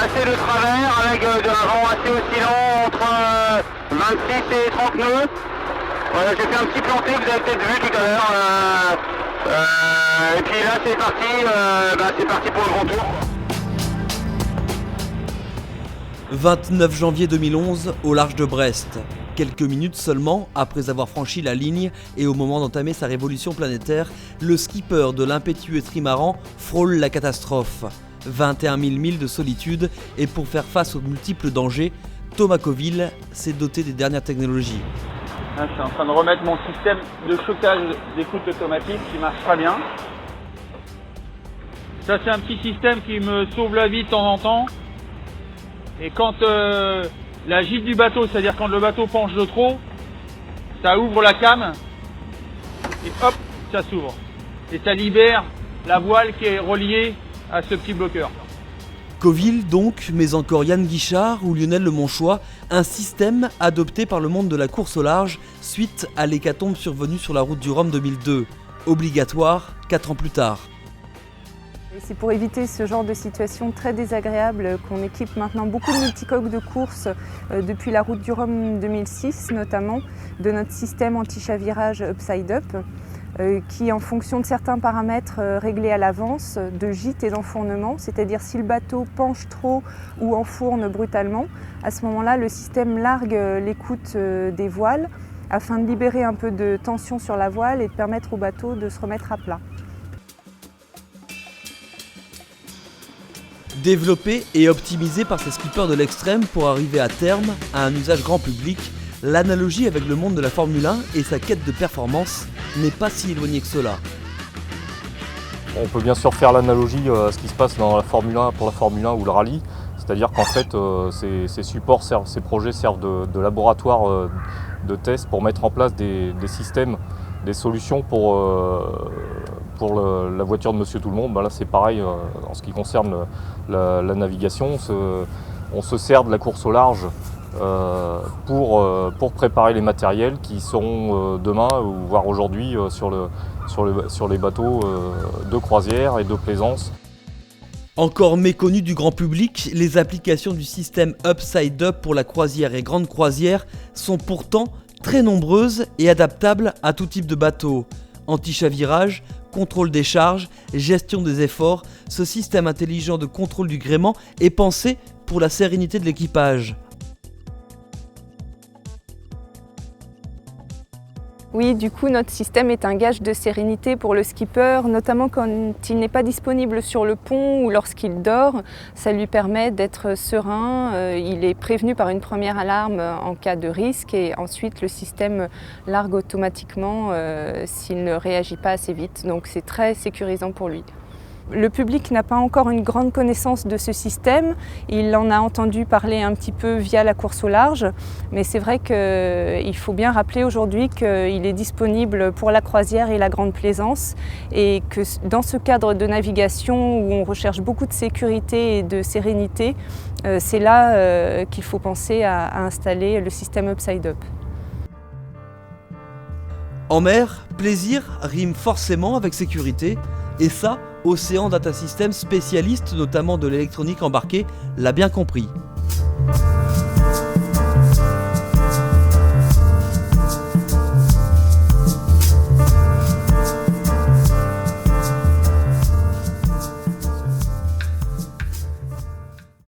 assez de travers avec de l'avant assez oscillant entre 26 et 30 nœuds. Voilà, j'ai fait un petit planté, vous avez peut-être vu tout à l'heure. Et puis là c'est parti pour le grand tour. 29 janvier 2011, au large de Brest. Quelques minutes seulement après avoir franchi la ligne et au moment d'entamer sa révolution planétaire, le skipper de l'impétueux trimaran frôle la catastrophe. 21 000 milles de solitude, et pour faire face aux multiples dangers, Thomas Coville s'est doté des dernières technologies. Là, je suis en train de remettre mon système de chocage d'écoute automatique qui marche très bien. Ça, c'est un petit système qui me sauve la vie de temps en temps. Et quand la gîte du bateau, c'est-à-dire quand le bateau penche de trop, ça ouvre la came et hop, ça s'ouvre. Et ça libère la voile qui est reliée à ce petit bloqueur. Coville donc, mais encore Yann Guichard ou Lionel Le Monchois, un système adopté par le monde de la course au large suite à l'hécatombe survenue sur la route du Rhum 2002, obligatoire 4 ans plus tard. C'est pour éviter ce genre de situation très désagréable qu'on équipe maintenant beaucoup de multicoques de course depuis la route du Rhum 2006 notamment, de notre système anti-chavirage Upside Up qui en fonction de certains paramètres réglés à l'avance, de gîte et d'enfournement, c'est-à-dire si le bateau penche trop ou enfourne brutalement, à ce moment-là le système largue l'écoute des voiles afin de libérer un peu de tension sur la voile et de permettre au bateau de se remettre à plat. Développé et optimisé par ces skippers de l'extrême pour arriver à terme à un usage grand public, l'analogie avec le monde de la Formule 1 et sa quête de performance n'est pas si éloignée que cela. On peut bien sûr faire l'analogie à ce qui se passe dans la Formule 1 pour la Formule 1 ou le rallye, c'est-à-dire qu'en fait ces projets servent de laboratoire de test pour mettre en place des systèmes, des solutions pour la voiture de Monsieur Tout-le-Monde. Là c'est pareil en ce qui concerne la navigation. On se sert de la course au large pour préparer les matériels qui seront demain ou voire aujourd'hui sur les bateaux de croisière et de plaisance. Encore méconnu du grand public, les applications du système Upside Up pour la croisière et grande croisière sont pourtant très nombreuses et adaptables à tout type de bateau. Anti-chavirage, contrôle des charges, gestion des efforts, ce système intelligent de contrôle du gréement est pensé pour la sérénité de l'équipage. Oui, du coup, notre système est un gage de sérénité pour le skipper, notamment quand il n'est pas disponible sur le pont ou lorsqu'il dort. Ça lui permet d'être serein, il est prévenu par une première alarme en cas de risque et ensuite le système largue automatiquement s'il ne réagit pas assez vite. Donc c'est très sécurisant pour lui. Le public n'a pas encore une grande connaissance de ce système, il en a entendu parler un petit peu via la course au large, mais c'est vrai qu'il faut bien rappeler aujourd'hui qu'il est disponible pour la croisière et la grande plaisance et que dans ce cadre de navigation où on recherche beaucoup de sécurité et de sérénité, c'est là qu'il faut penser à installer le système Upside Up. En mer, plaisir rime forcément avec sécurité, et ça, Océan Data Systems, spécialiste notamment de l'électronique embarquée, l'a bien compris.